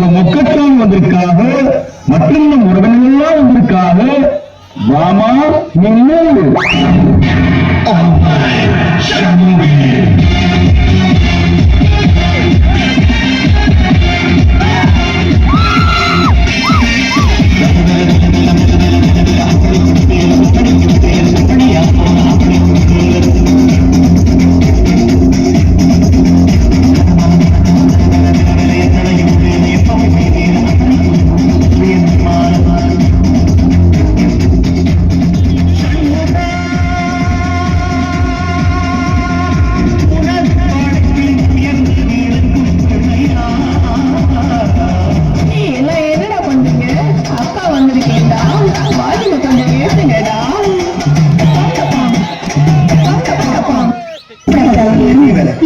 நம்ம முக்கத்தான் வந்திருக்காக மற்றும் நம் உறவினர்கள்லாம் வந்திருக்காக. வாமா நின்று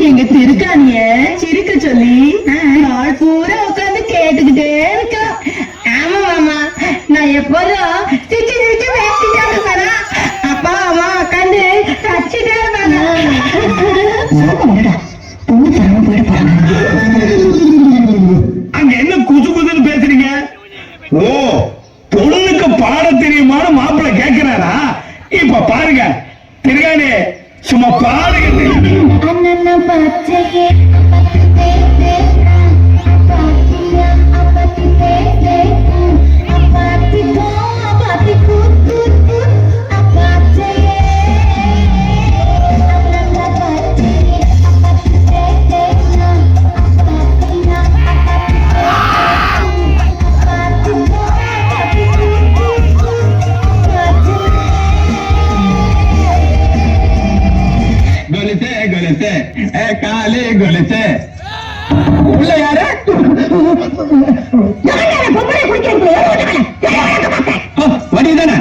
எங்க திருக்காணிய சிரிக்க சொல்லி நாள் பூரா உட்காந்து கேட்டுக்கிட்டே இருக்கான். ஆமா மாமா, நான் எப்போதும் சிரிச்சு சிரிச்சு பேசிட்டே இருப்பேனா, அப்பா அம்மா உட்காந்து கச்சிட்டே இருப்பாங்க. அங்க என்ன குசு குசுன்னு பேசுறீங்க? ஓ, பொண்ணுக்கு பாட தெரியுமான்னு மாப்பிள்ளை கேட்கிறாரா? இப்ப பாருங்க திருகாணி, சும்மா பாருங்க. காலே கொலுசே உள்ள யாரு? வடிதானே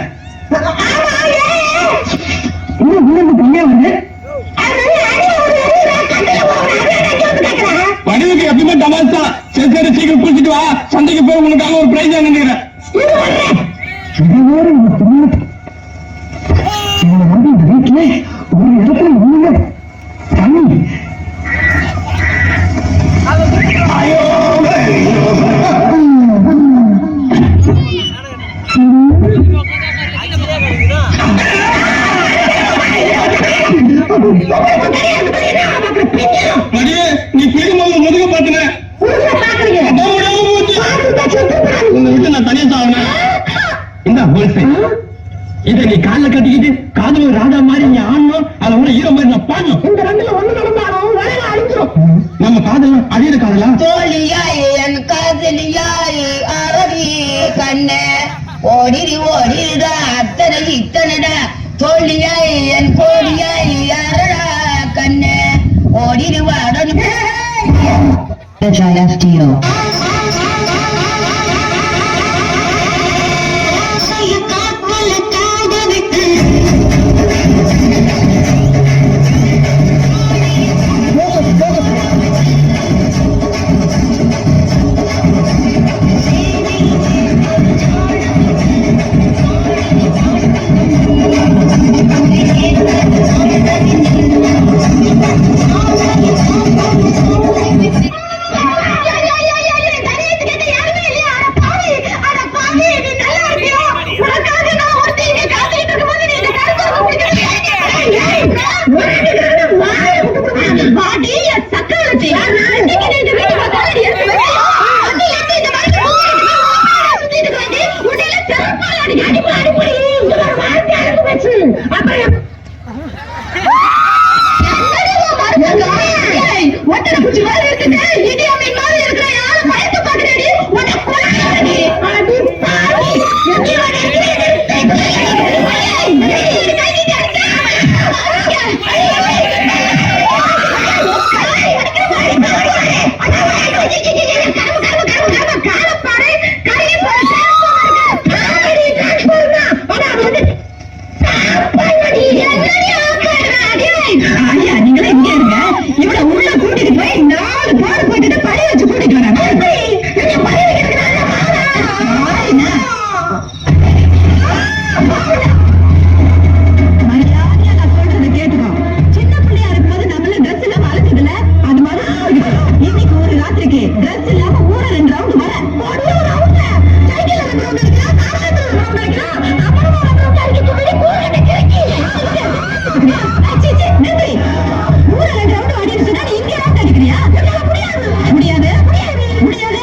வடிவுக்கு எப்பயுமே டமாஸ் தான். சரி சரி, சீக்கிரம் குளிச்சுட்டு வா, சந்தைக்கு போய் உங்களுக்காக ஒரு பிரைஸ் நினைக்கிறேன். வீட்டுல ஒரு இடத்துல உண்மை தண்ணி. நீ பெருமாள் முதுக பாத்துன உங்க விட்டு நான் தனியா சாவன. இந்த இதை நீ கால கட்டிக்கிட்டு காதல ராஜா மாதிரி நீ ஆடணும், அதை விட ஹீரோ மாதிரி நான் பாடணும். இந்த ரெண்டுல ஒண்ணு நடந்தாலும் அழிஞ்சிடும். நம்ம காதல் அழியிற காதலா? தோழியாய் என் காதலியாய் அரடி கண்ணே ஓடிரி ஓடிடா அத்தனை இத்தனடா. தோழியாய் என் கோழியாய் அரடா கண்ணே ஓடிரி வாடணும். ஊரை 2 ரவுண்ட் வர ஒரே ஒரு ரவுண்ட்ல சைக்கிள்ல 2 ரவுண்ட் அடிக்கலாம், கார்ல 2 ரவுண்ட் அடிக்கலாம், அப்புறமா 2 ரவுண்ட் அடிக்க சொல்லி கூறட்ட கிறுக்கி. சீ நின்றி. ஊரை 2 ரவுண்ட் அடின்னு சொன்னா நீ இங்க ரவுண்ட் அடிக்கிறியா? என்னால முடியாது. முடியாது? முடியாது?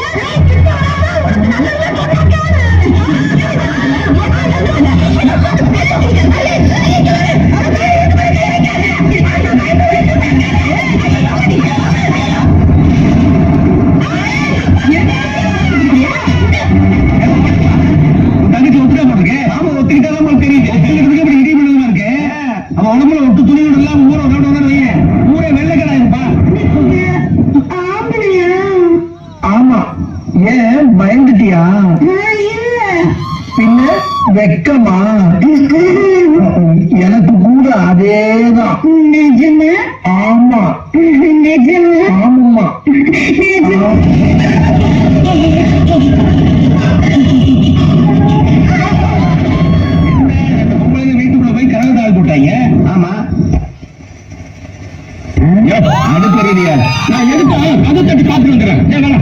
தங்கச்சி ஒத்துக்க மாட்டேங்க. ஆமா ஒத்துக்கிட்டாலும் உங்களுக்கு தெரியுது. ஒத்துக்கிறதுக்கு அப்படி இடி பண்ணதுமா இருக்கு. அவன் உடம்புல ஒட்டு துணியோட எல்லாம் ஊரை விளையாட வைங்க. ஊரே வெள்ளைக்கடா இருப்பா. ஆம்பளையா? ஆமா. ஏன் பயந்துட்டியா? இல்ல. பின்ன வெக்கமா? எனக்கு கூட அதேதான். நிஜமா? ஆமா. நிஜமா? ஆமாம்மா. வீட்டுக்குள்ள போய் கனவு தாள் போட்டாங்க. ஆமா. அது தெரியலையா? நான் எடுத்தா அதை தட்டி பார்த்து வந்துடுறேன்.